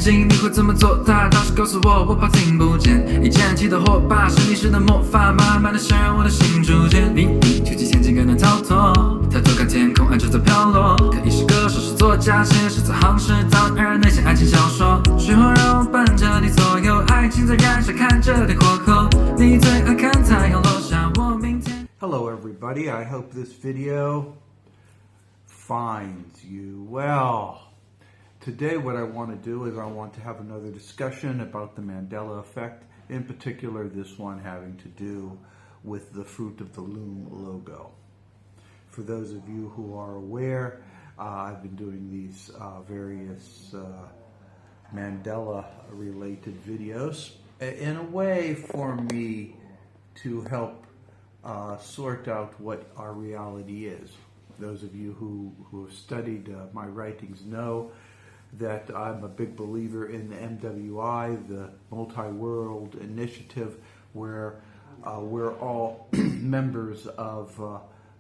睛，你会怎么做？他倒是告诉我，我怕听不见。以前起的火把是你式的魔法，慢慢的渗入我的心逐渐。你举起千斤更难逃脱，抬头看天空，爱就在飘落。可以是歌手，是作家，写诗在行诗，当然那些爱情小说。水火让我伴着你左右，爱情在燃烧，看着你火候。你最爱看太阳落下，我明天。Hello everybody, I hope this video finds you well. Today what I want to do is I want to have another discussion about the Mandela effect, in particular this one having to do with the Fruit of the Loom logo. For those of you who are aware, I've been doing these various Mandela related videos in a way for me to help sort out what our reality is. Those of you who have studied my writings know that I'm a big believer in the MWI, the Multi-World Initiative, where we're all members of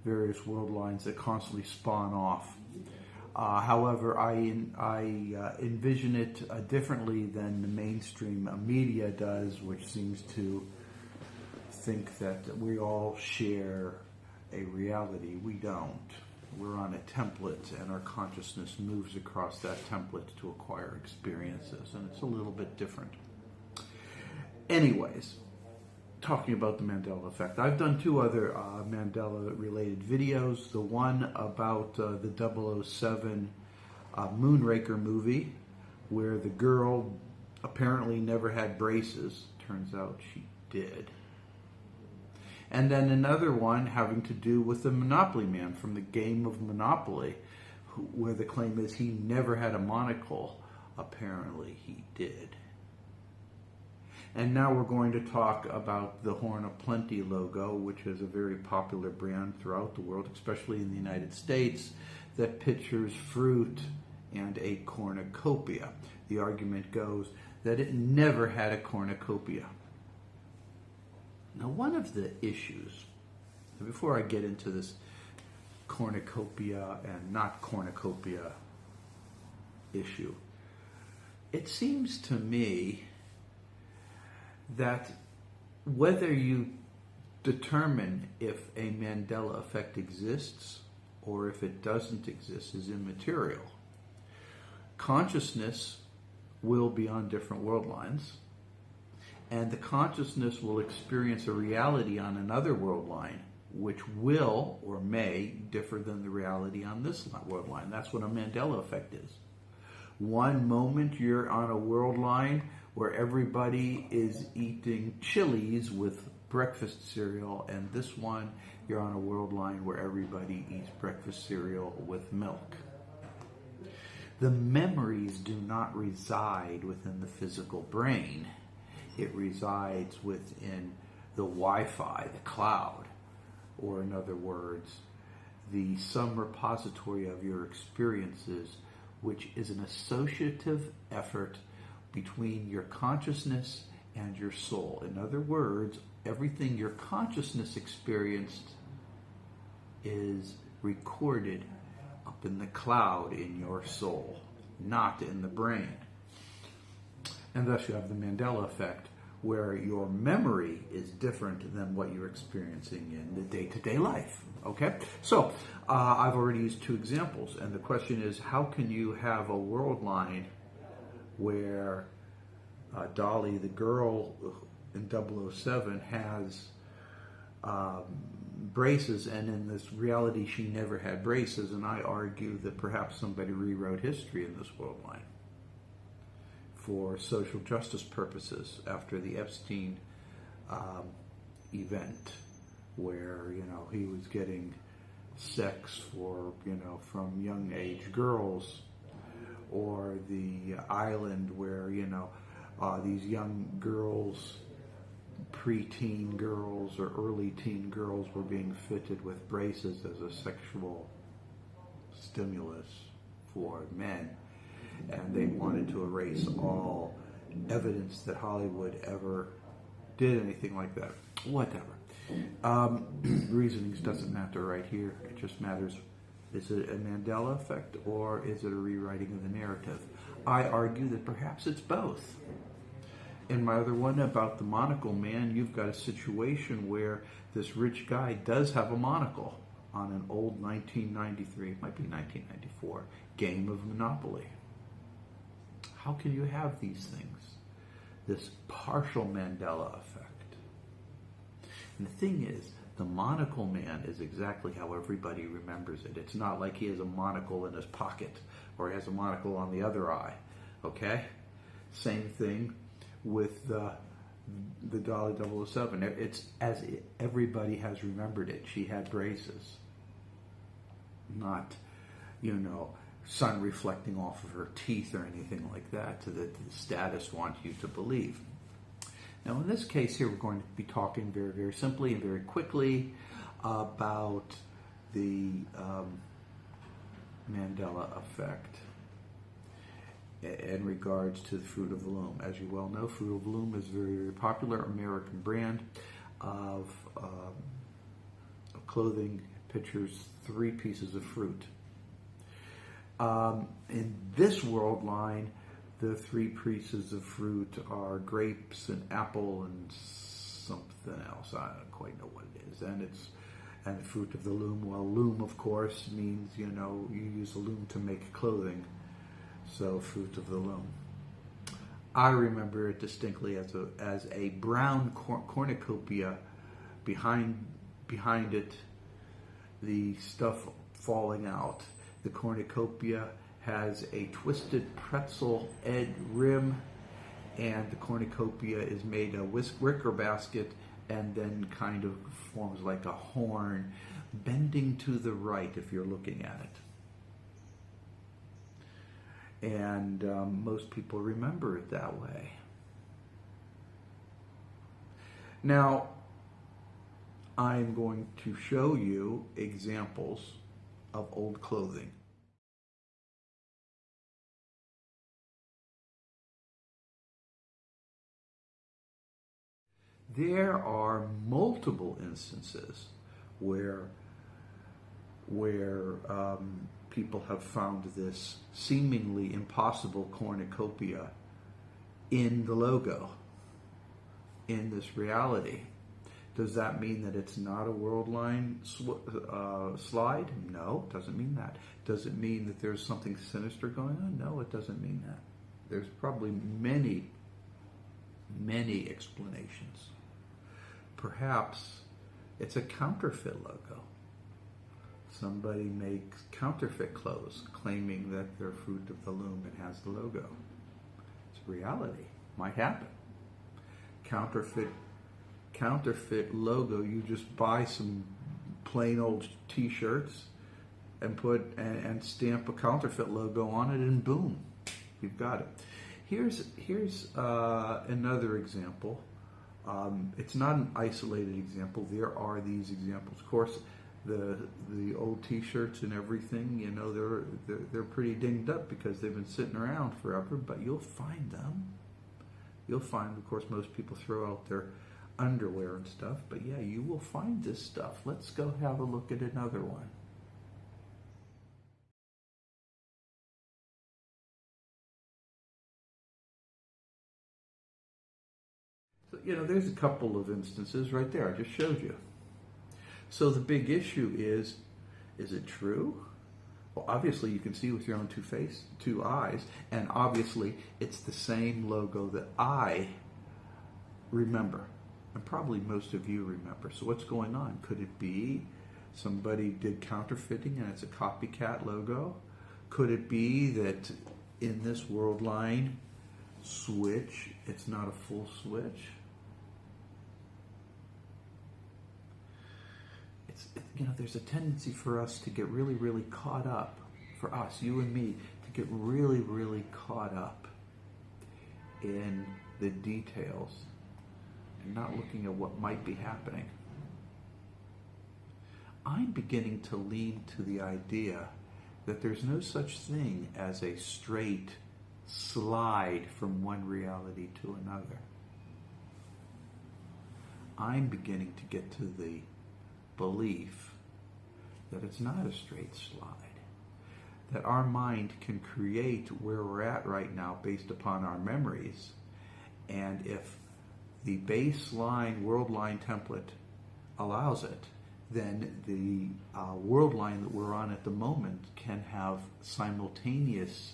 various world lines that constantly spawn off. However, I envision it differently than the mainstream media does, which seems to think that we all share a reality. We don't. We're on a template, and our consciousness moves across that template to acquire experiences, and it's a little bit different. Anyways, talking about the Mandela effect, I've done two other Mandela-related videos. The one about the 007 Moonraker movie, where the girl apparently never had braces. Turns out she did. And then another one having to do with the Monopoly Man from the game of Monopoly, where the claim is he never had a monocle. Apparently he did. And now we're going to talk about the Horn of Plenty logo, which is a very popular brand throughout the world, especially in the United States, that pictures fruit and a cornucopia. The argument goes that it never had a cornucopia. Now, one of the issues, before I get into this cornucopia and not cornucopia issue, it seems to me that whether you determine if a Mandela effect exists or if it doesn't exist is immaterial. Consciousness will be on different world lines, and the consciousness will experience a reality on another world line which will or may differ than the reality on this world line. That's what a Mandela effect is. One moment you're on a world line where everybody is eating chilies with breakfast cereal, and this one you're on a world line where everybody eats breakfast cereal with milk. The memories do not reside within the physical brain. It resides within the Wi-Fi, the cloud, or in other words, the sum repository of your experiences, which is an associative effort between your consciousness and your soul. In other words, everything your consciousness experienced is recorded up in the cloud in your soul, not in the brain. And thus you have the Mandela effect, where your memory is different than what you're experiencing in the day-to-day life. Okay? So, I've already used two examples, and the question is, how can you have a world line where Dolly, the girl in 007, has braces, and in this reality she never had braces, and I argue that perhaps somebody rewrote history in this world line for social justice purposes after the Epstein event, where he was getting sex for from young age girls, or the island where these young girls, preteen girls or early teen girls, were being fitted with braces as a sexual stimulus for men. And they wanted to erase all evidence that Hollywood ever did anything like that. Whatever. Reasonings doesn't matter right here. It just matters Is it a Mandela effect, or is it a rewriting of the narrative? I argue that perhaps it's both. In my other one about the monocle man, you've got a situation where this rich guy does have a monocle on an old 1993, it might be 1994, game of Monopoly. How can you have these things? This partial Mandela effect. And the thing is, the monocle man is exactly how everybody remembers it. It's not like he has a monocle in his pocket or he has a monocle on the other eye. Okay? Same thing with the Dolly 007. It's as everybody has remembered it. She had braces. Not, sun reflecting off of her teeth or anything like that to the status wants you to believe. Now, in this case here, we're going to be talking very, very simply and very quickly about the Mandela effect in regards to the Fruit of the Loom. As you well know, Fruit of the Loom is a very, very popular American brand of clothing, pictures 3 pieces of fruit. In this world line, the 3 pieces of fruit are grapes and apple and something else. I don't quite know what it is. And the fruit of the loom. Well, loom, of course, means, you use a loom to make clothing. So, fruit of the loom. I remember it distinctly as a brown cornucopia. Behind it, the stuff falling out. The cornucopia has a twisted pretzel edge rim, and the cornucopia is made a wicker basket and then kind of forms like a horn, bending to the right if you're looking at it. And most people remember it that way. Now, I'm going to show you examples of old clothing. There are multiple instances where people have found this seemingly impossible cornucopia in the logo, in this reality. Does that mean that it's not a worldline slide? No, it doesn't mean that. Does it mean that there's something sinister going on? No, it doesn't mean that. There's probably many explanations. Perhaps it's a counterfeit logo. Somebody makes counterfeit clothes claiming that they're Fruit of the Loom and has the logo. It's reality. Might happen. Counterfeit logo, you just buy some plain old t-shirts and and stamp a counterfeit logo on it, and boom, you've got it. Here's another example. It's not an isolated example. There are these examples. Of course, the old t-shirts and everything, they're pretty dinged up because they've been sitting around forever, but you'll find them. You'll find, of course, most people throw out their underwear and stuff, but yeah, you will find this stuff. Let's go have a look at another one. So, there's a couple of instances right there. I just showed you. So the big issue is it true? Well, obviously you can see with your own two eyes, and obviously it's the same logo that I remember. And probably most of you remember. So what's going on? Could it be somebody did counterfeiting and it's a copycat logo? Could it be that in this world line switch, it's not a full switch? There's a tendency for us to get really, really caught up, for us, you and me, to get really, really caught up in the details and not looking at what might be happening. I'm beginning to lean to the idea that there's no such thing as a straight slide from one reality to another. I'm beginning to get to the belief that it's not a straight slide. That our mind can create where we're at right now based upon our memories. And if the baseline world line template allows it, then the world line that we're on at the moment can have simultaneous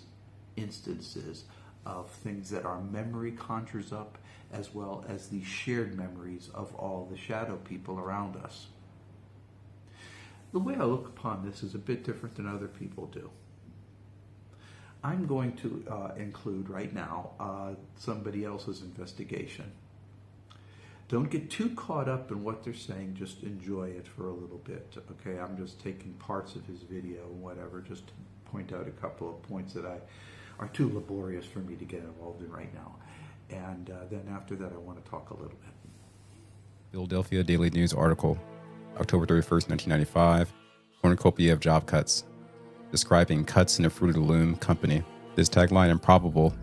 instances of things that our memory conjures up, as well as the shared memories of all the shadow people around us. The way I look upon this is a bit different than other people do. I'm going to include right now somebody else's investigation. Don't get too caught up in what they're saying, just enjoy it for a little bit. Okay, I'm just taking parts of his video and whatever, just to point out a couple of points that are too laborious for me to get involved in right now. And then after that, I want to talk a little bit. Philadelphia Daily News article, October 31st, 1995, cornucopia of job cuts, describing cuts in a Fruit of the Loom company. This tagline improbable,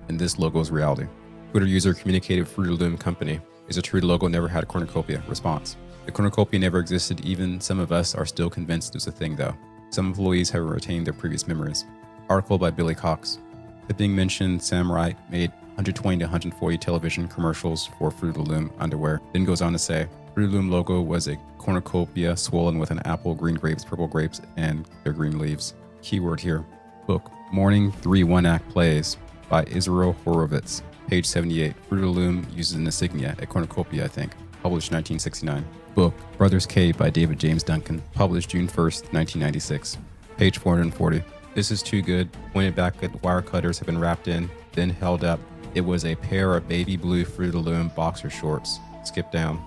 and this logo's reality. Twitter user communicated Fruit of the Loom company. Is it true the logo never had a cornucopia? Response. The cornucopia never existed. Even some of us are still convinced it was a thing, though. Some employees have retained their previous memories. Article by Billy Cox. The being mentioned, Sam Wright made 120 to 140 television commercials for Fruit of the Loom underwear. Then goes on to say, Fruit of the Loom logo was a cornucopia swollen with an apple, green grapes, purple grapes, and their green leaves. Keyword here. Book. Morning 3 one-act plays by Israel Horowitz. Page 78. Fruit of the Loom uses an insignia, a cornucopia, I think. Published 1969. Book. Brothers K by David James Duncan. Published June 1st, 1996. Page 440. This is too good. Pointed back at wire cutters have been wrapped in, then held up. It was a pair of baby blue Fruit of the Loom boxer shorts. Skip down.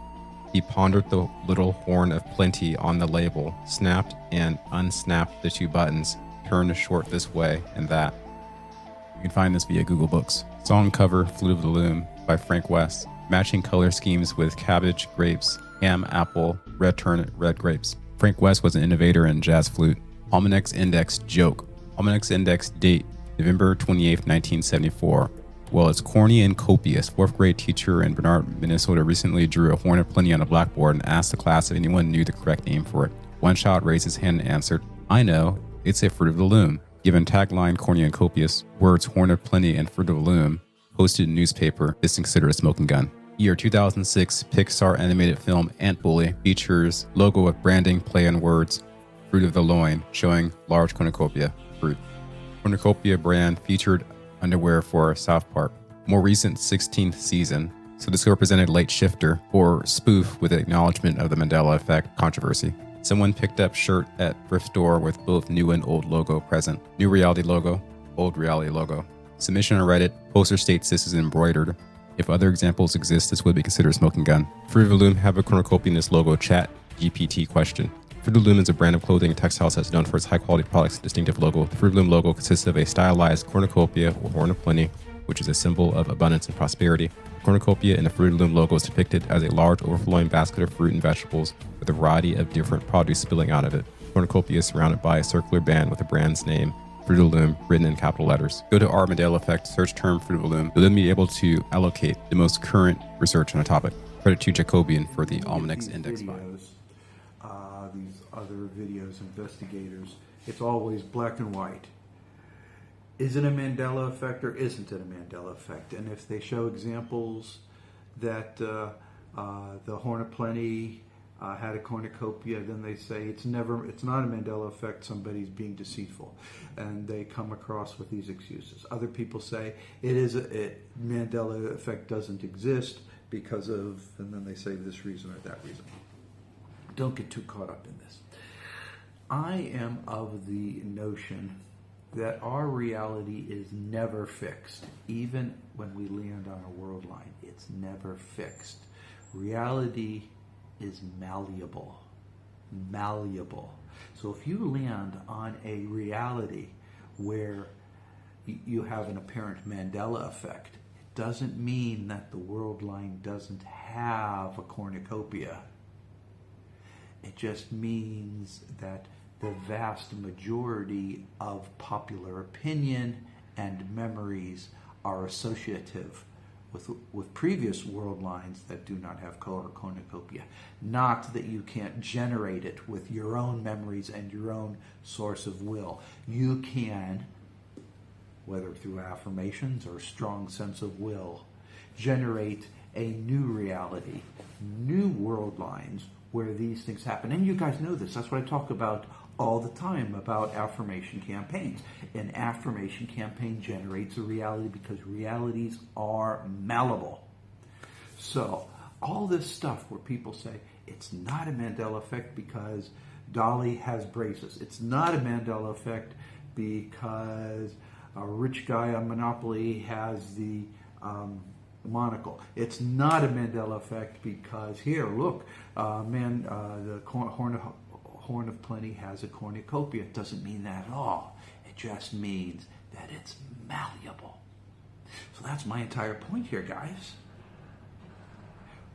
He pondered the little horn of plenty on the label, snapped and unsnapped the two buttons, turned the short this way and that. You can find this via Google Books. Song cover, Fruit of the Loom by Frank West. Matching color schemes with cabbage, grapes, ham, apple, red turnip, red grapes. Frank West was an innovator in jazz flute. Almanac's Index joke. Almanac's Index date, November 28, 1974. Well, it's corny and copious. Fourth grade teacher in Bernard, Minnesota recently drew a horn of plenty on a blackboard and asked the class if anyone knew the correct name for it. One child raised his hand and answered, I know, it's a Fruit of the Loom. Given tagline corny and copious, words horn of plenty and Fruit of the Loom, posted in newspaper, is considered a smoking gun. Year 2006, Pixar animated film Ant Bully features logo with branding play on words, Fruit of the Loin, showing large cornucopia, fruit. Cornucopia brand featured underwear for South Park. More recent 16th season, so this represented late shifter or spoof with acknowledgement of the Mandela effect controversy. Someone picked up shirt at thrift store with both new and old logo present. New reality logo, old reality logo. Submission on Reddit, poster states this is embroidered. If other examples exist, this would be considered a smoking gun. Fruit of the Loom have a cornucopia in this logo chat GPT question. Fruit of the Loom is a brand of clothing and textiles that's known for its high-quality products and distinctive logo. The Fruit of the Loom logo consists of a stylized cornucopia or horn of plenty, which is a symbol of abundance and prosperity. The cornucopia in the Fruit of the Loom logo is depicted as a large overflowing basket of fruit and vegetables with a variety of different produce spilling out of it. The cornucopia is surrounded by a circular band with the brand's name, Fruit of the Loom, written in capital letters. Go to our Mandela effect, search term Fruit of the Loom. You'll then be able to allocate the most current research on a topic. Credit to Jacobian for the Almanac's Index file. These other videos, investigators, it's always black and white. Is it a Mandela effect or isn't it a Mandela effect? And if they show examples that the Horn of Plenty had a cornucopia, then they say it's not a Mandela effect, somebody's being deceitful. And they come across with these excuses. Other people say Mandela effect doesn't exist because of, and then they say this reason or that reason. Don't get too caught up in this. I am of the notion that our reality is never fixed. Even when we land on a world line, it's never fixed. Reality is malleable. Malleable. So if you land on a reality where you have an apparent Mandela effect, it doesn't mean that the world line doesn't have a cornucopia. It just means that the vast majority of popular opinion and memories are associative with previous world lines that do not have cornucopia. Not that you can't generate it with your own memories and your own source of will. You can, whether through affirmations or a strong sense of will, generate a new reality, new world lines where these things happen. And you guys know this. That's what I talk about all the time about affirmation campaigns. An affirmation campaign generates a reality because realities are malleable. So all this stuff where people say it's not a Mandela effect because Dolly has braces. It's not a Mandela effect because a rich guy on Monopoly has the monocle. It's not a Mandela effect because here, look, the Horn of Plenty has a cornucopia. It doesn't mean that at all. It just means that it's malleable. So that's my entire point here, guys.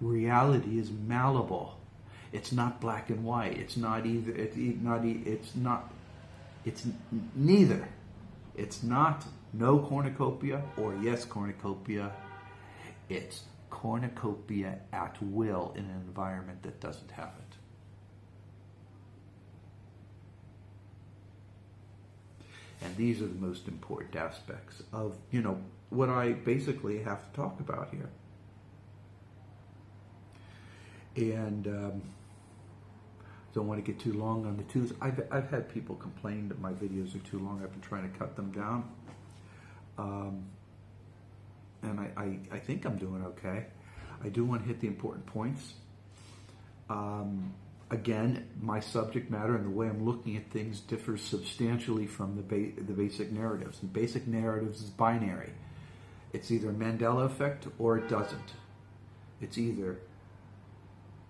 Reality is malleable. It's not black and white. It's not either. It's neither. It's not no cornucopia or yes cornucopia. It's cornucopia at will in an environment that doesn't have it. And these are the most important aspects of, what I basically have to talk about here. And don't want to get too long on the twos. I've had people complain that my videos are too long. I've been trying to cut them down. And I think I'm doing okay. I do want to hit the important points. Again, my subject matter and the way I'm looking at things differs substantially from the basic narratives. And basic narratives is binary. It's either a Mandela effect or it doesn't. It's either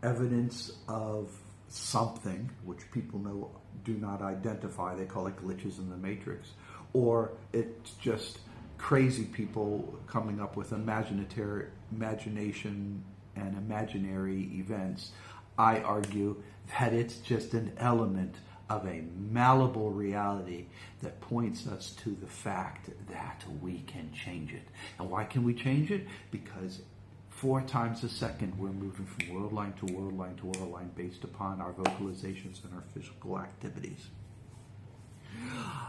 evidence of something, which people do not identify. They call it glitches in the matrix. Or it's just crazy people coming up with imagination and imaginary events. I argue that it's just an element of a malleable reality that points us to the fact that we can change it. And why can we change it? Because 4 times a second we're moving from world line to world line to world line based upon our vocalizations and our physical activities.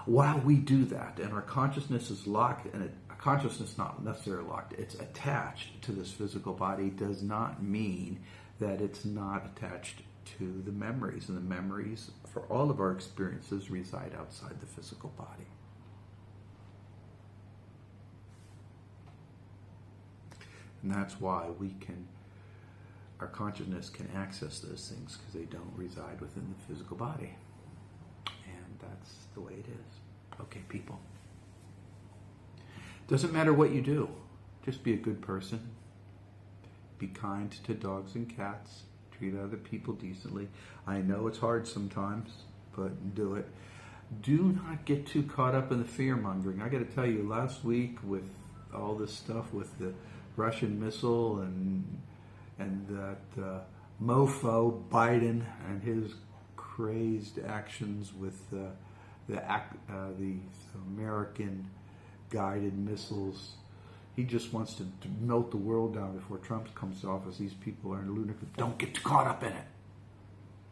While we do that, and our consciousness is locked, and consciousness not necessarily locked, it's attached to this physical body, does not mean that it's not attached to the memories. And the memories for all of our experiences reside outside the physical body. And that's why our consciousness can access those things because they don't reside within the physical body. And that's the way it is. Okay, people. Doesn't matter what you do. Just be a good person. Be kind to dogs and cats. Treat other people decently. I know it's hard sometimes, but do it. Do not get too caught up in the fear-mongering. I got to tell you, last week with all this stuff with the Russian missile and that mofo Biden and his crazed actions with the American guided missiles. He just wants to melt the world down before Trump comes to office. These people are lunatic. Don't get too caught up in it.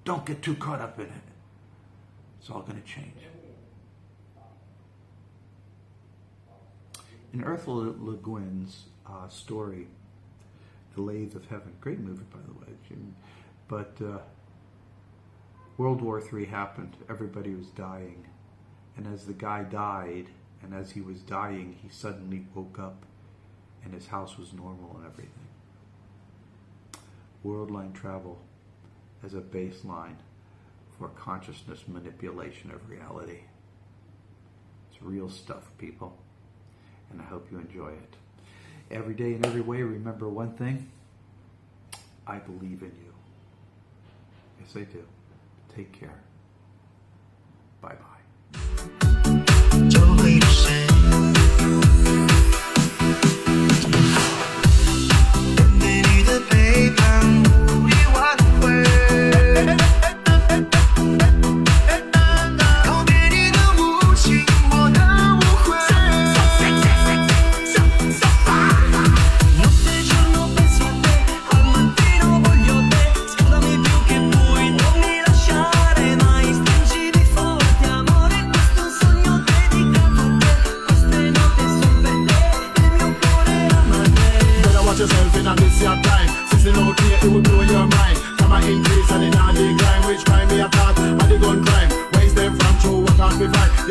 Don't get too caught up in it. It's all going to change. In Ursula Le Guin's story, The Lathe of Heaven, great movie by the way, but World War III happened. Everybody was dying. And as the guy died, and as he was dying, he suddenly woke up and his house was normal and everything. World line travel as a baseline for consciousness manipulation of reality. It's real stuff, people. And I hope you enjoy it. Every day in every way, remember one thing. I believe in you. Yes, I do. Take care. Bye-bye.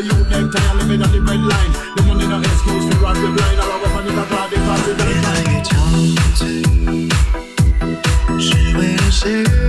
the youth them tired living on the red line. The money no excuse for rob the blind. Our weapon is a cloud, the cost is a 越来越憔悴，是为了谁？